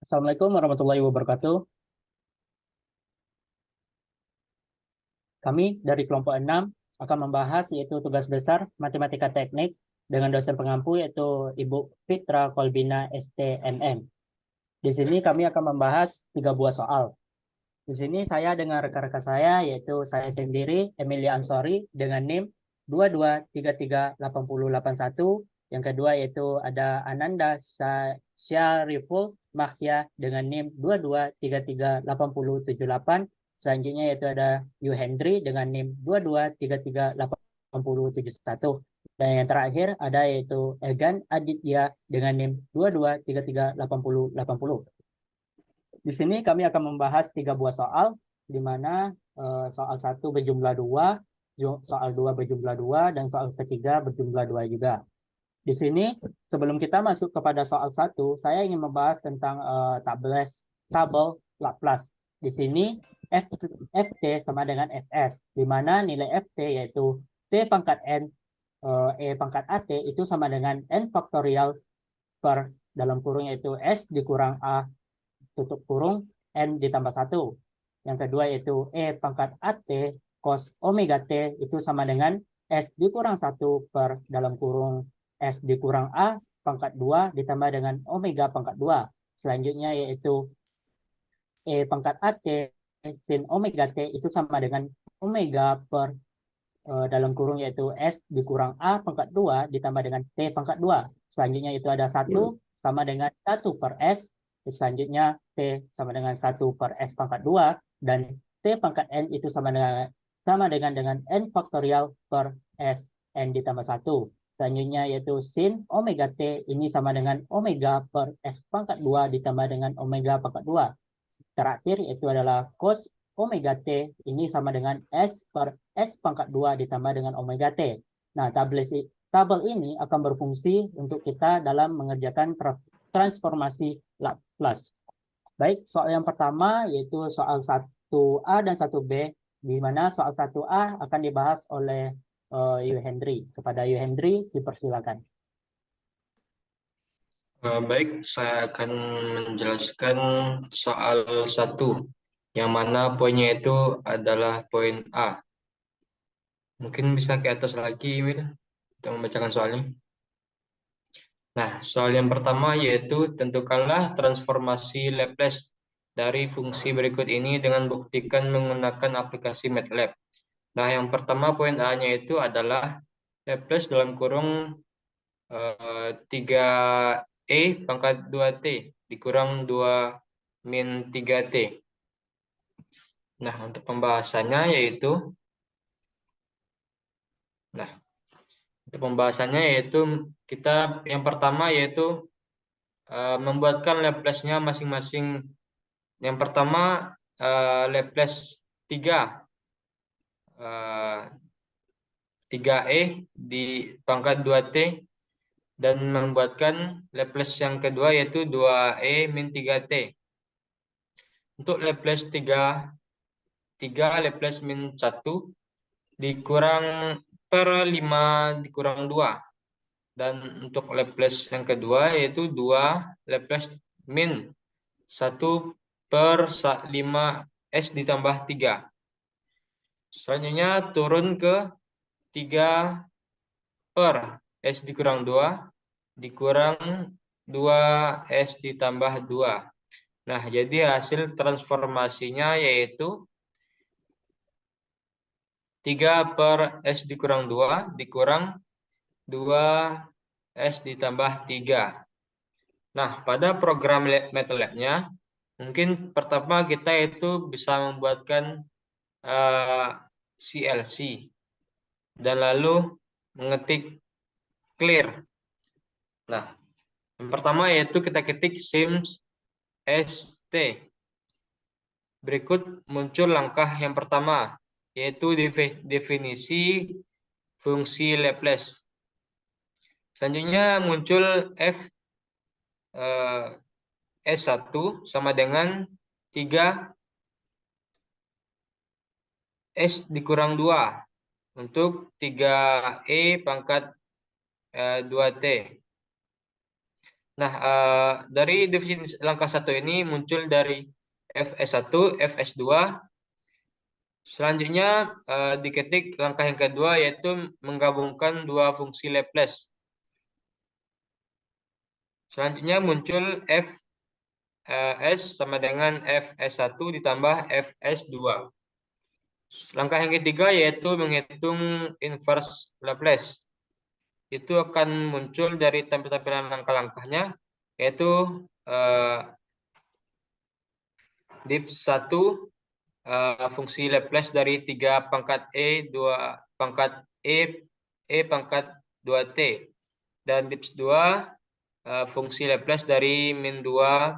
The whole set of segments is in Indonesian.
Assalamualaikum warahmatullahi wabarakatuh. Kami dari kelompok 6 akan membahas yaitu tugas besar matematika teknik dengan dosen pengampu yaitu Ibu Fitra Kolbina STMM. Di sini kami akan membahas 3 buah soal. Di sini saya dengan rekan-rekan saya yaitu saya sendiri Emilia Ansori dengan NIM 22338081. Yang kedua yaitu ada Ananda Syariful Mahya dengan NIM 22338078. Selanjutnya yaitu ada Yu Hendri dengan NIM 22338071. Dan yang terakhir ada yaitu Egan Aditya dengan NIM 22338080. Di sini kami akan membahas 3 buah soal, di mana soal 1 berjumlah 2, soal 2 berjumlah 2, dan soal ketiga berjumlah 2 juga. Di sini, sebelum kita masuk kepada soal 1, saya ingin membahas tentang tabel Laplace. Di sini, Ft sama dengan Fs, di mana nilai Ft yaitu T pangkat N, E pangkat AT itu sama dengan N faktorial per dalam kurung yaitu S dikurang A tutup kurung N ditambah 1. Yang kedua yaitu E pangkat AT cos omega T itu sama dengan S dikurang 1 per dalam kurung S dikurang A pangkat 2 ditambah dengan omega pangkat 2. Selanjutnya yaitu E pangkat AT sin omega T itu sama dengan omega per dalam kurung yaitu S dikurang A pangkat 2 ditambah dengan T pangkat 2. Selanjutnya itu ada 1 sama dengan 1 per S. Selanjutnya T sama dengan 1 per S pangkat 2. Dan T pangkat N itu sama dengan N faktorial per S N ditambah 1. Selanjutnya yaitu sin omega T ini sama dengan omega per S pangkat 2 ditambah dengan omega pangkat 2. Terakhir yaitu adalah cos omega T ini sama dengan S per S pangkat 2 ditambah dengan omega T. Nah, tabel ini akan berfungsi untuk kita dalam mengerjakan transformasi Laplace. Baik, soal yang pertama yaitu soal 1A dan 1B, di mana soal 1A akan dibahas oleh Yu Hendri. Kepada Yu Hendri, dipersilakan. Baik, saya akan menjelaskan soal 1, yang mana poinnya itu adalah poin A. Mungkin bisa ke atas lagi, Emil, untuk membacakan soalnya. Nah, soal yang pertama yaitu tentukanlah transformasi Laplace dari fungsi berikut ini dengan buktikan menggunakan aplikasi MATLAB. Nah, yang pertama poin A-nya itu adalah Laplace dalam kurung 3E pangkat 2T dikurang 2 min 3T. Nah, untuk pembahasannya yaitu kita yang pertama yaitu membuatkan Laplace-nya masing-masing. Yang pertama Laplace 3 3E di pangkat 2T, dan membuatkan Laplace yang kedua yaitu 2E min 3T. Untuk Laplace 3 Laplace min 1 dikurang per 5 dikurang 2. Dan untuk Laplace yang kedua yaitu 2 Laplace min 1 per 5 S ditambah 3. Selanjutnya turun ke 3 per S dikurang 2 dikurang 2 S ditambah 2. Nah, jadi hasil transformasinya yaitu 3 per S dikurang 2 dikurang 2 S ditambah 3. Nah, pada program MATLAB-nya, mungkin pertama kita itu bisa membuatkan CLC. Dan lalu mengetik clear. Nah, yang pertama yaitu kita ketik sims st. Berikut muncul langkah yang pertama, yaitu definisi fungsi Laplace. Selanjutnya muncul f S1 sama dengan 3 S dikurang 2 untuk 3E pangkat 2T. Nah, dari definisi langkah 1 ini muncul dari Fs1, Fs2. Selanjutnya diketik langkah yang kedua yaitu menggabungkan dua fungsi Laplace. Selanjutnya muncul Fs sama dengan Fs1 ditambah Fs2. Langkah yang ketiga yaitu menghitung inverse Laplace. Itu akan muncul dari tampilan langkah-langkahnya, yaitu dips 1 fungsi Laplace dari 3 pangkat E, 2 pangkat E pangkat 2T. Dan dips 2 fungsi Laplace dari min 2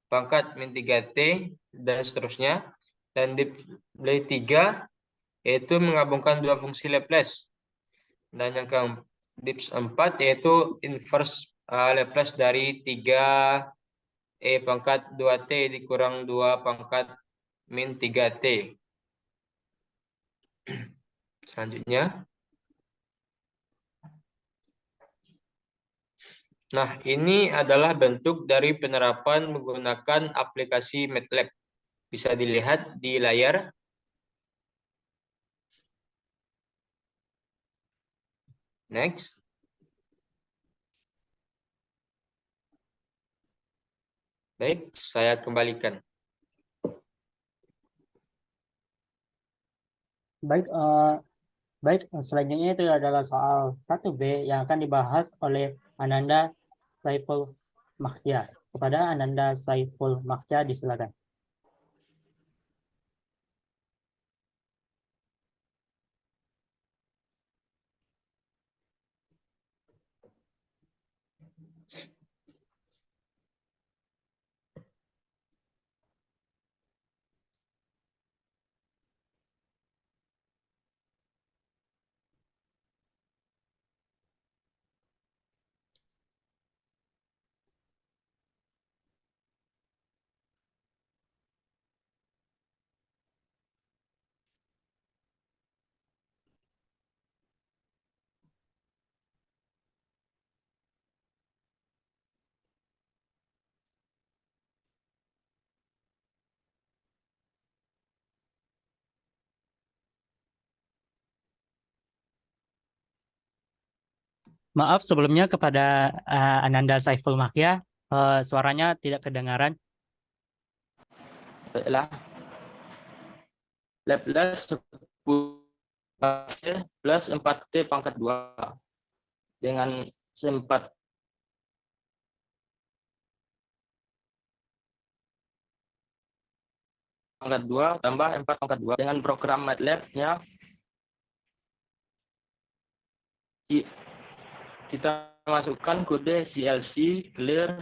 pangkat min 3T, dan seterusnya. Dan dips 3 yaitu menggabungkan dua fungsi Laplace. Dan yang ke dips 4 yaitu inverse Laplace dari 3 E pangkat 2T dikurang 2 pangkat min 3T. Selanjutnya. Nah, ini adalah bentuk dari penerapan menggunakan aplikasi MATLAB. Bisa dilihat di layar. Next. Baik, saya kembalikan. Baik, selanjutnya itu adalah soal 1B yang akan dibahas oleh Ananda Saiful Makhya. Kepada Ananda Saiful Makhya disilakan. Maaf sebelumnya kepada Ananda Saiful Makhya, suaranya tidak kedengaran. Baiklah, Laplace 10 plus 4T pangkat 2 dengan 4 pangkat 2 tambah 4 pangkat 2 dengan program MATLAB-nya kita masukkan kode CLC clear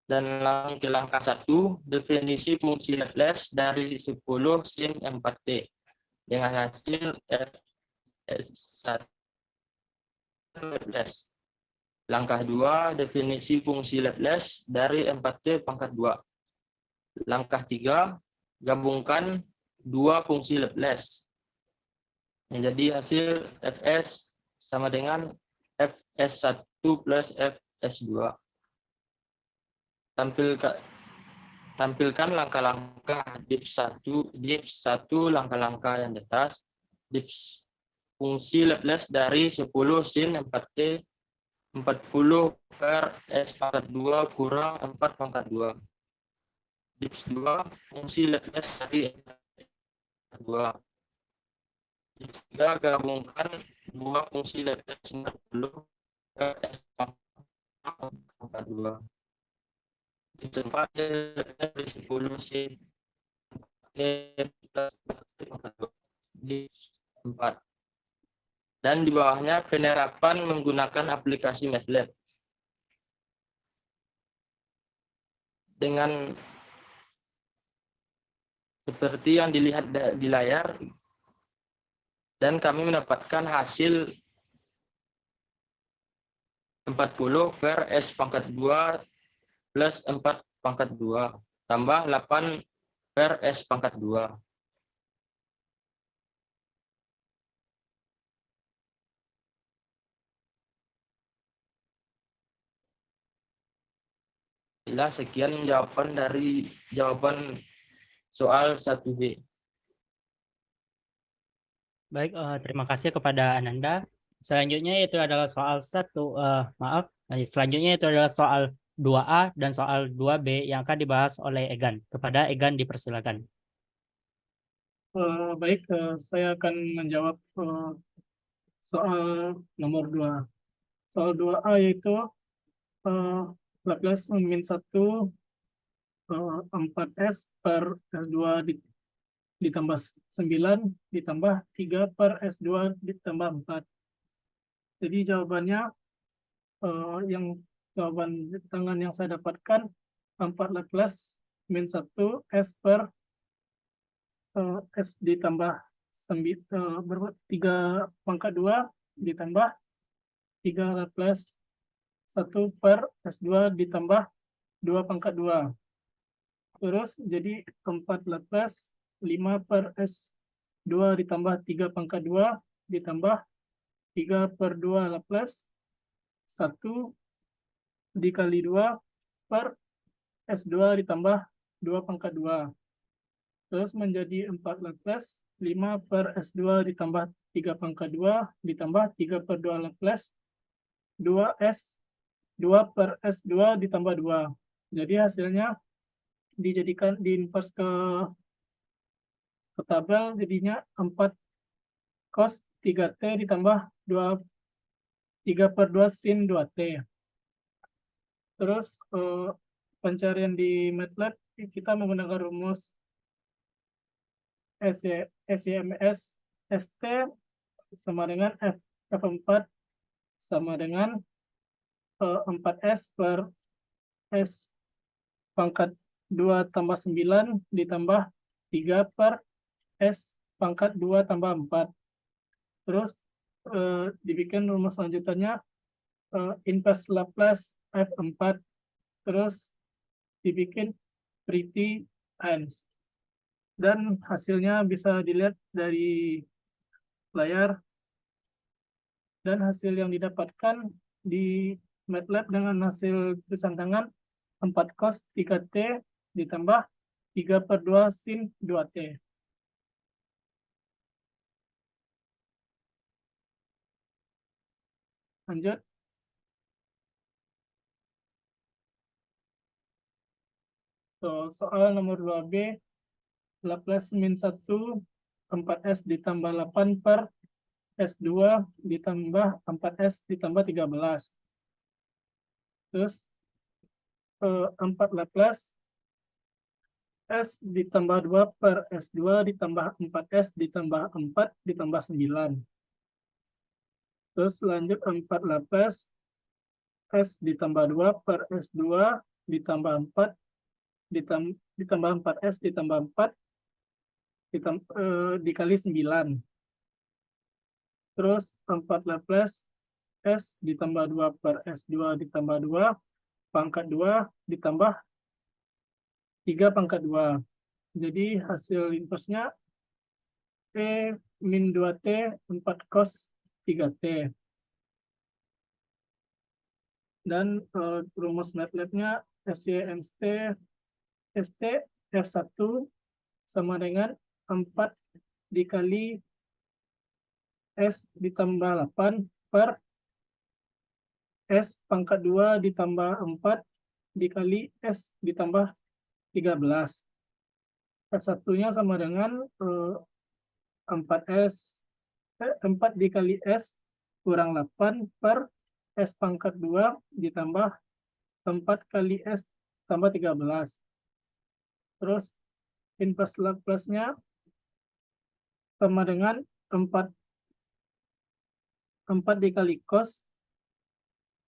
dan langsung ke langkah 1, definisi fungsi Laplace dari 10 sin 4T dengan hasil F1 Laplace. Langkah 2, definisi fungsi Laplace dari 4T pangkat 2. Langkah 3, gabungkan dua fungsi Laplace. Menjadi hasil Fs sama dengan Fs1 plus Fs2. Tampilkan langkah-langkah dips 1 langkah-langkah yang di atas, dips fungsi Laplace dari 10 sin 4T 40 per S pangkat 2 kurang 4 pangkat 2. Dips 2 fungsi Laplace dari 2. Dips 3 gabungkan dua fungsi Laplace 40 per S pangkat 2. Dips 4 dari 10 sin plus 4. Dan di bawahnya penerapan menggunakan aplikasi MATLAB. Dengan seperti yang dilihat di layar, dan kami mendapatkan hasil 40 per S pangkat 2 plus 4 pangkat 2 tambah 8 per S pangkat 2. Itulah sekian jawaban dari jawaban soal 1B. Baik, terima kasih kepada Ananda. Selanjutnya itu adalah soal selanjutnya itu adalah soal 2A dan soal 2B yang akan dibahas oleh Egan. Kepada Egan dipersilakan. Baik, saya akan menjawab soal nomor 2. Soal 2A yaitu Laplace min 1 4S per S2 ditambah 9 ditambah 3 per S2 ditambah 4. Jadi jawabannya jawaban tangan yang saya dapatkan 4 Laplace min 1 S per S ditambah 3 pangkat 2 ditambah 3 Laplace 1 per S2 ditambah 2 pangkat 2. Terus jadi 4 Laplace 5 per S2 ditambah 3 pangkat 2 ditambah 3 per 2 Laplace 1 dikali 2 per S2 ditambah 2 pangkat 2. Terus menjadi 4 Laplace 5 per S2 ditambah 3 pangkat 2 ditambah 3 per 2 Laplace 2S 2 per S2 ditambah 2. Jadi hasilnya dijadikan diinvers ke tabel, jadinya 4 cos 3T ditambah 3 per 2 sin 2T. Terus pencarian di MATLAB kita menggunakan rumus SYMS ST sama dengan F4 sama dengan 4S per S pangkat 2 tambah 9 ditambah 3 per S pangkat 2 tambah 4. Terus dibikin rumus lanjutannya inverse Laplace F4. Terus dibikin pretty ends. Dan hasilnya bisa dilihat dari layar. Dan hasil yang didapatkan di MATLAB dengan hasil tulisan tangan 4 cos 3T ditambah 3 per 2 sin 2T. Lanjut. Soal nomor 2B, Laplace min 1 4S ditambah 8 per S2 ditambah 4S ditambah 13. Terus 4 Laplace S ditambah 2 per S2 ditambah 4S ditambah 4 ditambah 9. Terus lanjut 4 Laplace S ditambah 2 per S2 ditambah 4 ditambah 4S ditambah 4 dikali 9. Terus 4 Laplace S ditambah 2 per S2 ditambah 2 pangkat 2 ditambah 3 pangkat 2. Jadi hasil inversnya T min 2T 4 cos 3T. Dan rumus MATLAB-nya SYMST ST F1 sama dengan 4 dikali S ditambah 8 per S pangkat 2 ditambah 4 dikali S ditambah 13. F1-nya sama dengan 4 dikali S kurang 8 per S pangkat 2 ditambah 4 kali S tambah 13. Terus inverse Laplace-nya sama dengan 4 dikali cos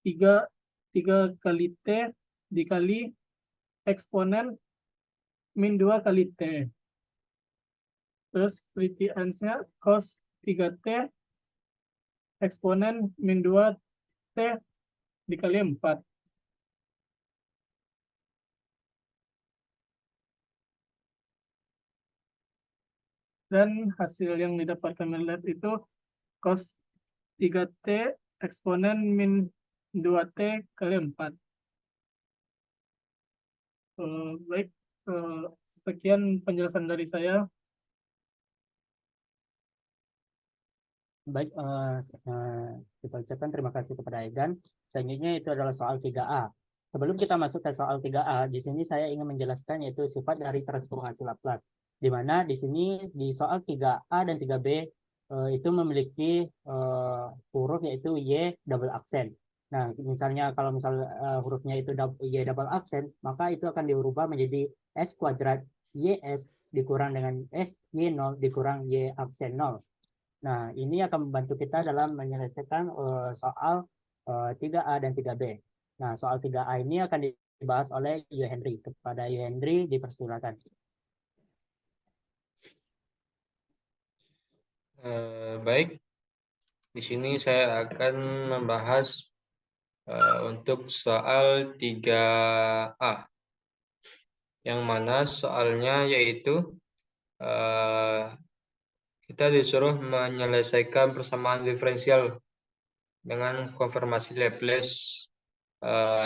3 kali T dikali eksponen min 2 kali T. Terus pretty ends-nya cos 3T eksponen min 2T dikali 4. Dan hasil yang didapatkan MATLAB itu cos 3T eksponen min 2T kali 4. Baik, sekian penjelasan dari saya. Baik, kita ucapkan terima kasih kepada Egan. Selanjutnya itu adalah soal 3A. Sebelum kita masuk ke soal 3A, di sini saya ingin menjelaskan yaitu sifat dari transformasi Laplace. Di mana di sini di soal 3A dan 3B itu memiliki huruf yaitu Y double aksen. Nah, misalnya kalau hurufnya itu Y double aksen, maka itu akan diubah menjadi S kuadrat YS dikurang dengan S Y0 dikurang Y aksen 0. Nah, ini akan membantu kita dalam menyelesaikan soal 3A dan 3B. Nah, soal 3A ini akan dibahas oleh Yu Henry. Kepada Yu Henry dipersilakan. Baik, di sini saya akan membahas untuk soal 3A, yang mana soalnya yaitu kita disuruh menyelesaikan persamaan diferensial dengan konfirmasi Laplace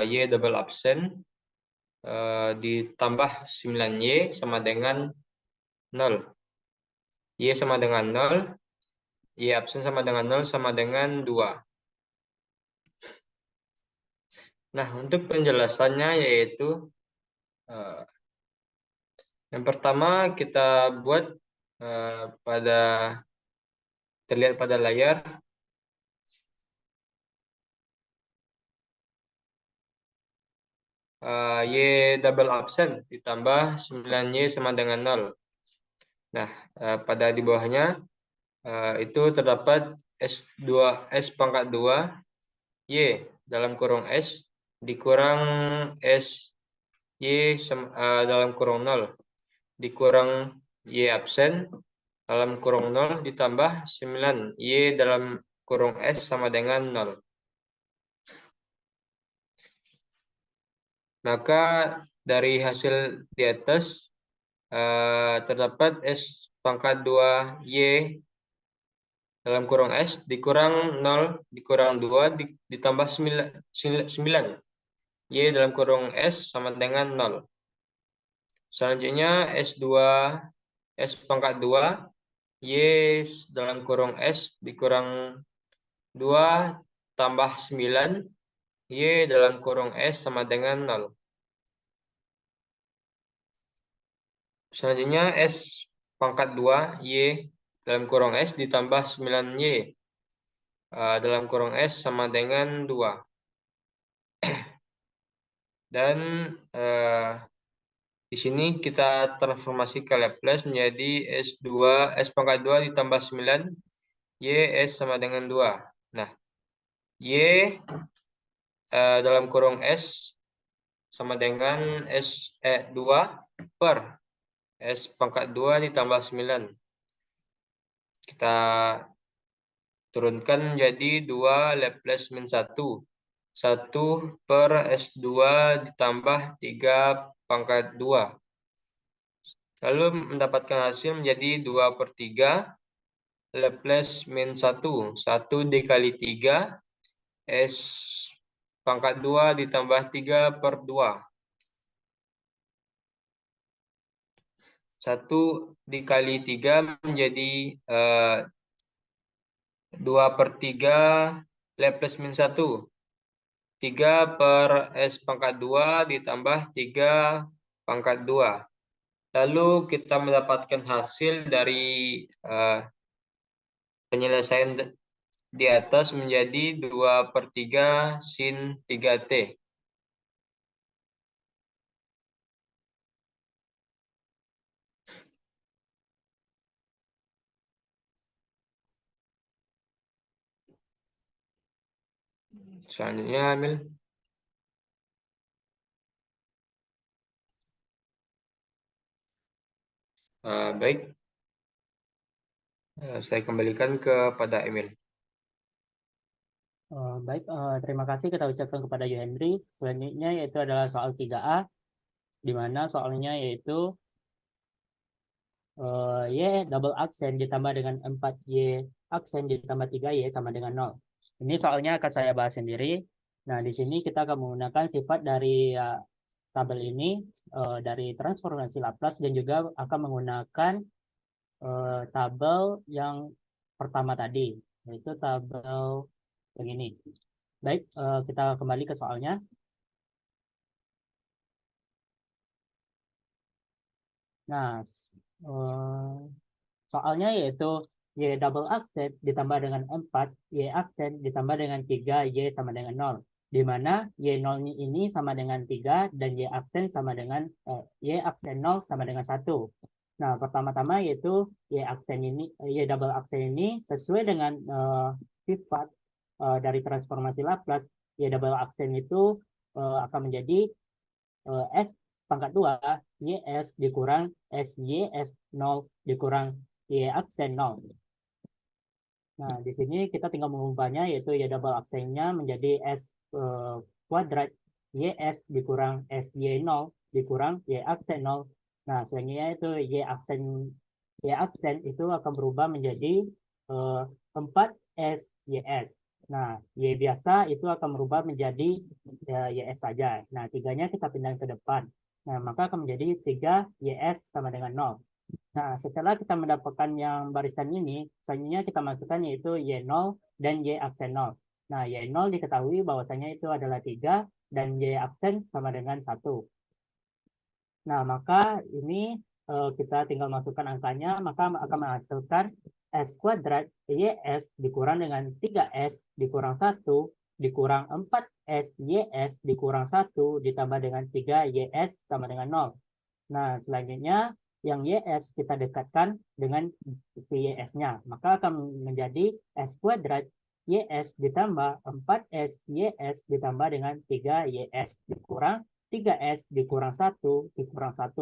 Y double absen ditambah 9Y sama dengan 0. Y sama dengan 0, Y absen sama dengan 0 sama dengan 2. Nah, untuk penjelasannya yaitu yang pertama kita buat terlihat pada layar Y double absen ditambah 9Y sama dengan 0. Nah, pada di bawahnya itu terdapat S pangkat 2 Y dalam kurung S dikurang S Y dalam kurung 0 dikurang Y absen dalam kurung 0 ditambah 9 Y dalam kurung S sama dengan 0. Maka dari hasil di atas terdapat S pangkat 2 Y dalam kurung S dikurang 0 dikurang 2 ditambah 9 Y dalam kurung S sama dengan 0. Selanjutnya S2 S pangkat 2 Y dalam kurung S dikurang 2 tambah 9 Y dalam kurung S sama dengan 0. Selanjutnya S pangkat 2 Y dalam kurung S ditambah 9Y dalam kurung S sama dengan 2. Dan di sini kita transformasi ke Laplace menjadi S pangkat 2 ditambah 9 Y S sama dengan 2. Nah, Y dalam kurung S sama dengan S2 per S pangkat 2 ditambah 9. Kita turunkan menjadi 2 Laplace min 1. 1 per S2 ditambah 3 pangkat 2. Lalu mendapatkan hasil menjadi 2 per 3 Laplace min 1. 1 dikali 3 S pangkat 2 ditambah 3 per 2. 1 dikali 3 menjadi 2 per 3 Laplace min 1. 3 per S pangkat 2 ditambah 3 pangkat 2. Lalu kita mendapatkan hasil dari penyelesaian di atas menjadi 2 per 3 sin 3T. Selanjutnya, Amil. Baik, saya kembalikan kepada Emil. Baik, terima kasih kita ucapkan kepada Yu Henry. Selanjutnya yaitu adalah soal 3A, di mana soalnya yaitu Y double aksen ditambah dengan 4Y aksen ditambah 3Y sama dengan 0. Ini soalnya akan saya bahas sendiri. Nah, di sini kita akan menggunakan sifat dari tabel ini dari transformasi Laplace dan juga akan menggunakan tabel yang pertama tadi, yaitu tabel yang ini. Baik, kita kembali ke soalnya. Nah, soalnya yaitu Y double aksen ditambah dengan 4, Y aksen ditambah dengan 3, Y sama dengan 0. Di mana Y0 ini sama dengan 3 dan Y aksen sama dengan Y aksen 0 sama dengan 1. Nah, pertama-tama yaitu Y aksen ini, Y double aksen ini sesuai dengan sifat dari transformasi Laplace. Y double aksen itu akan menjadi S pangkat 2 YS dikurang SYS 0 dikurang Y aksen 0. Nah, di sini kita tinggal mengubahnya, yaitu Y double aksennya menjadi S kuadrat YS dikurang SY0 dikurang Y aksen 0. Nah, selanjutnya itu Y aksen itu akan berubah menjadi 4S YS. Nah, Y biasa itu akan berubah menjadi YS saja. Nah, tiganya kita pindah ke depan. Nah, maka akan menjadi 3 YS sama dengan 0. Nah, setelah kita mendapatkan yang barisan ini, selanjutnya kita masukkan yaitu Y0 dan Y aksen 0. Nah, Y0 diketahui bahwasanya itu adalah 3 dan Y aksen sama dengan 1. Nah, maka ini kita tinggal masukkan angkanya, maka akan menghasilkan S kuadrat YS dikurang dengan 3S dikurang 1 dikurang 4S YS dikurang 1 ditambah dengan 3 YS sama dengan 0. Nah, selanjutnya yang YS kita dekatkan dengan si YS-nya. Maka akan menjadi S kuadrat YS ditambah 4S YS ditambah dengan 3 YS dikurang 3S dikurang 1 dikurang 1.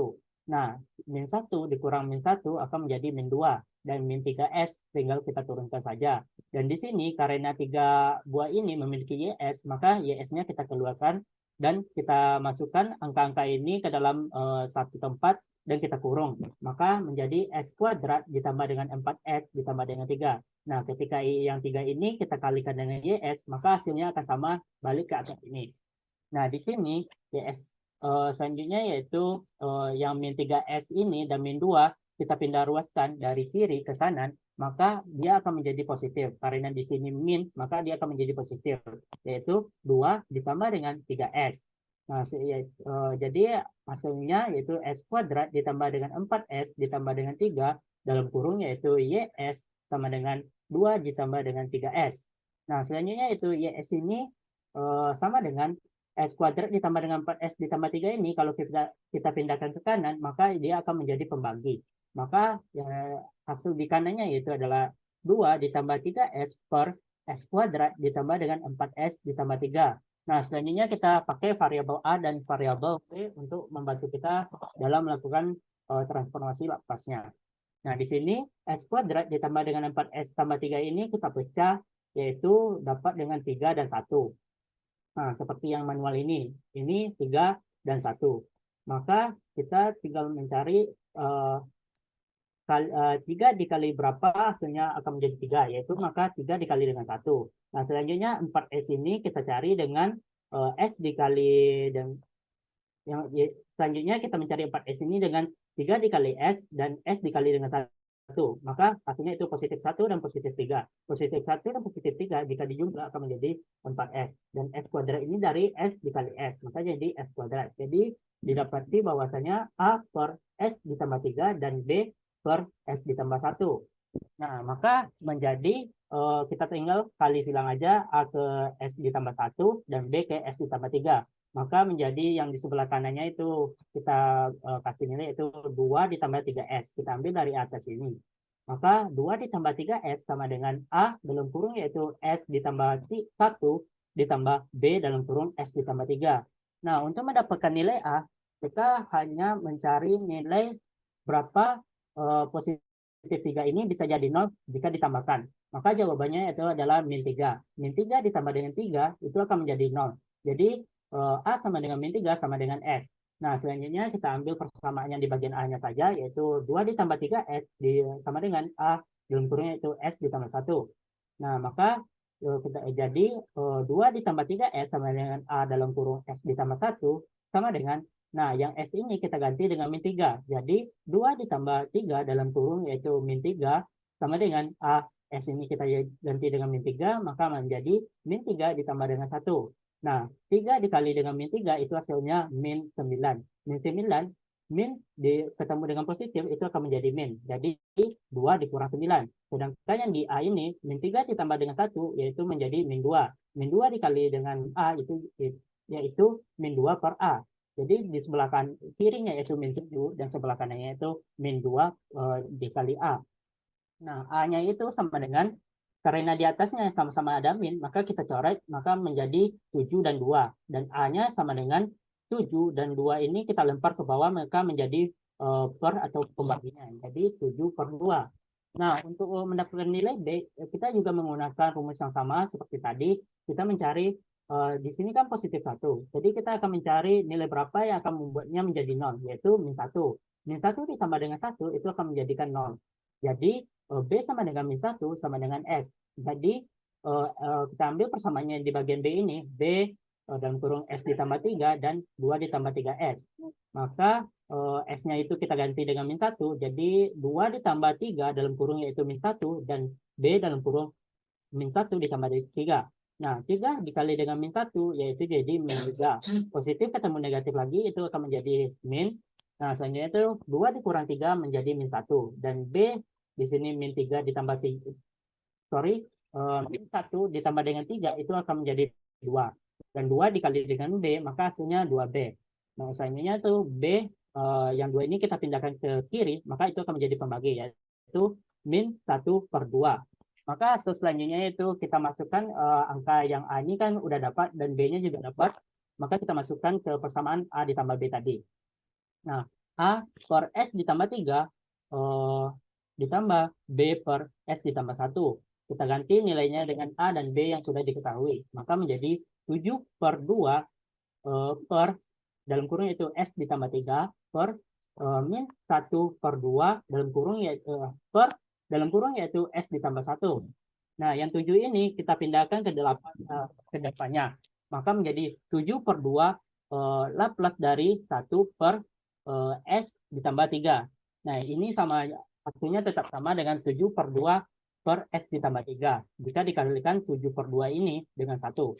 Nah, min 1 dikurang min 1 akan menjadi min 2. Dan min 3S tinggal kita turunkan saja. Dan di sini karena 3 buah ini memiliki YS, maka YS-nya kita keluarkan dan kita masukkan angka-angka ini ke dalam satu tempat dan kita kurung. Maka menjadi S kuadrat ditambah dengan 4S ditambah dengan 3. Nah, ketika yang 3 ini kita kalikan dengan YS, maka hasilnya akan sama balik ke atas ini. Nah, di sini YS selanjutnya yaitu yang min 3S ini dan min 2 kita pindah ruaskan dari kiri ke kanan, maka dia akan menjadi positif. Karena di sini min, maka dia akan menjadi positif, yaitu 2 ditambah dengan 3S. Nah, jadi hasilnya yaitu S kuadrat ditambah dengan 4S ditambah dengan 3 dalam kurung yaitu YS sama dengan 2 ditambah dengan 3S. Nah, selanjutnya itu YS ini sama dengan S kuadrat ditambah dengan 4S ditambah 3 ini, kalau kita pindahkan ke kanan, maka dia akan menjadi pembagi. Maka hasil di kanannya yaitu adalah 2 ditambah 3S per S kuadrat ditambah dengan 4S ditambah 3. Nah, selanjutnya kita pakai variabel A dan variabel B untuk membantu kita dalam melakukan transformasi Laplace-nya. Nah, di sini S kuadrat ditambah dengan 4S tambah 3 ini kita pecah, yaitu dapat dengan 3 dan 1. Nah, seperti yang manual ini 3 dan 1. Maka kita tinggal mencari 3 dikali berapa hasilnya akan menjadi 3, yaitu maka 3 dikali dengan 1. Nah, selanjutnya 4S ini kita cari dengan S dikali dan selanjutnya kita mencari 4S ini dengan 3 dikali S dan S dikali dengan 1. Maka hasilnya itu positif 1 dan positif 3. Positif 1 dan positif 3 jika dijumlah akan menjadi 4S. Dan S kuadrat ini dari S dikali S. Maka jadi S kuadrat. Jadi didapati bahwasanya A per S ditambah 3 dan B per S ditambah 1. Nah, maka menjadi kita tinggal kali silang aja A ke S ditambah 1 dan B ke S ditambah 3. Maka menjadi yang di sebelah kanannya itu kita kasih nilai itu 2 ditambah 3S. Kita ambil dari atas ini. Maka 2 ditambah 3S sama dengan A dalam kurung yaitu S ditambah 1 ditambah B dalam kurung S ditambah 3. Nah, untuk mendapatkan nilai A, kita hanya mencari nilai berapa positif 3 ini bisa jadi 0 jika ditambahkan. Maka jawabannya itu adalah min 3. Min 3 ditambah dengan 3 itu akan menjadi 0. Jadi A sama dengan min 3 sama dengan S. Nah, selanjutnya kita ambil persamaannya di bagian A-nya saja, yaitu 2 ditambah 3S sama dengan A dalam kurungnya itu S ditambah 1. Nah, maka jadi 2 ditambah 3S sama dengan A dalam kurung S ditambah 1 sama dengan Nah, yang S ini kita ganti dengan min 3. Jadi 2 ditambah 3 dalam kurung yaitu min 3 sama dengan A. S ini kita ganti dengan min 3, maka menjadi min 3 ditambah dengan 1. Nah, 3 dikali dengan min 3 itu hasilnya min 9. Min 9, min ketemu dengan positif itu akan menjadi min. Jadi 2 dikurang 9. Sedangkan yang di A ini, min 3 ditambah dengan 1 yaitu menjadi min 2. Min 2 dikali dengan A yaitu min 2 per A. Jadi di sebelah kirinya yaitu min 7 dan sebelah kanannya itu min 2 dikali A. Nah, A-nya itu sama dengan, karena di atasnya sama-sama ada min, maka kita coret, maka menjadi 7 dan 2. Dan A-nya sama dengan 7 dan 2 ini kita lempar ke bawah, maka menjadi per atau pembaginya. Jadi 7 per 2. Nah, untuk mendapatkan nilai B, kita juga menggunakan rumus yang sama seperti tadi. Kita mencari, di sini kan positif 1. Jadi kita akan mencari nilai berapa yang akan membuatnya menjadi 0, yaitu min 1. Min 1 ditambah dengan 1 itu akan menjadikan 0. Jadi B sama dengan min 1 sama dengan S. Jadi kita ambil persamaannya di bagian B ini, B dalam kurung S ditambah 3 dan 2 ditambah 3S. Maka S-nya itu kita ganti dengan min 1, jadi 2 ditambah 3 dalam kurung yaitu min 1 dan B dalam kurung min 1 ditambah 3. Nah, 3 dikali dengan min 1 yaitu jadi min 3. Positif ketemu negatif lagi itu akan menjadi min. Nah, selanjutnya itu 2 dikurang 3 menjadi min 1. Dan B di sini min 3 ditambah 3. Min 1 ditambah dengan 3 itu akan menjadi 2. Dan 2 dikali dengan B, maka hasilnya 2B. Nah, selanjutnya itu B, yang 2 ini kita pindahkan ke kiri, maka itu akan menjadi pembagi, yaitu min 1 per 2. Maka selanjutnya itu kita masukkan angka yang A ini kan udah dapat, dan B-nya juga dapat. Maka kita masukkan ke persamaan A ditambah B tadi. Nah, A per S ditambah 3 ditambah B per S ditambah 1. Kita ganti nilainya dengan A dan B yang sudah diketahui. Maka menjadi 7 per 2 per dalam kurung yaitu S ditambah 3 per min 1 per 2 dalam kurung yaitu per dalam kurung yaitu S ditambah 1. Nah, yang 7 ini kita pindahkan ke 8 ke depannya. Maka menjadi 7 per 2 Laplace dari 1 per S ditambah 3. Nah, ini sama, hasilnya tetap sama dengan 7 per 2 per S ditambah 3. Jika dikalikan 7 per 2 ini dengan 1.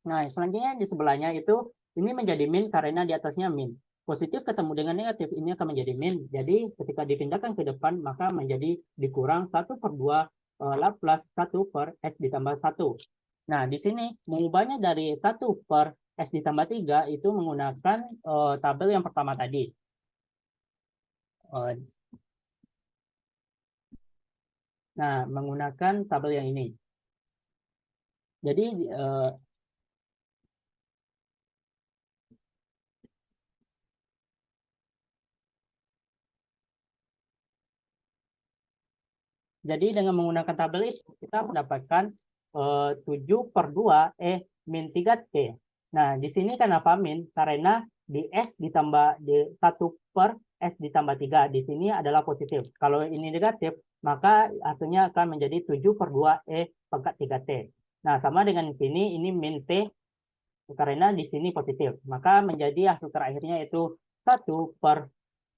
Nah, selanjutnya di sebelahnya itu, ini menjadi min karena di atasnya min. Positif ketemu dengan negatif, ini akan menjadi min. Jadi, ketika dipindahkan ke depan, maka menjadi dikurang 1 per 2 Laplace 1 per S ditambah 1. Nah, di sini mengubahnya dari 1 per S ditambah 3 itu menggunakan tabel yang pertama tadi. Nah, menggunakan tabel yang ini. Jadi, dengan menggunakan tabel itu, kita mendapatkan 7 per 2 min 3T. Nah, di sini kenapa min? Karena di S ditambah di 1 per S ditambah 3. Di sini adalah positif. Kalau ini negatif, maka hasilnya akan menjadi 7 per 2 pangkat 3T. Nah, sama dengan di sini, ini min T, karena di sini positif. Maka menjadi hasil terakhirnya itu 1 per,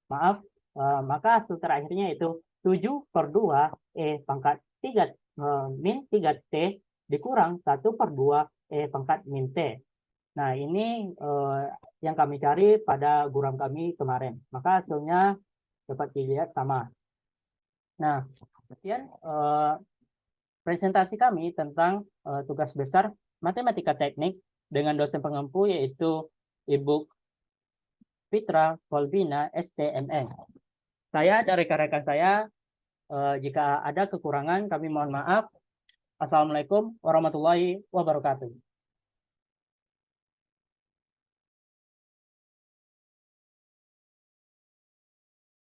maka hasil terakhirnya itu 7 per 2 pangkat 3 min 3T dikurang 1 per 2 pangkat min T. Nah, ini yang kami cari pada guram kami kemarin. Maka hasilnya dapat dilihat sama. Nah, sekian presentasi kami tentang tugas besar matematika teknik dengan dosen pengempu yaitu Ibu Fitra Volvina STMN. Saya dan rekan-rekan saya, jika ada kekurangan kami mohon maaf. Assalamualaikum warahmatullahi wabarakatuh.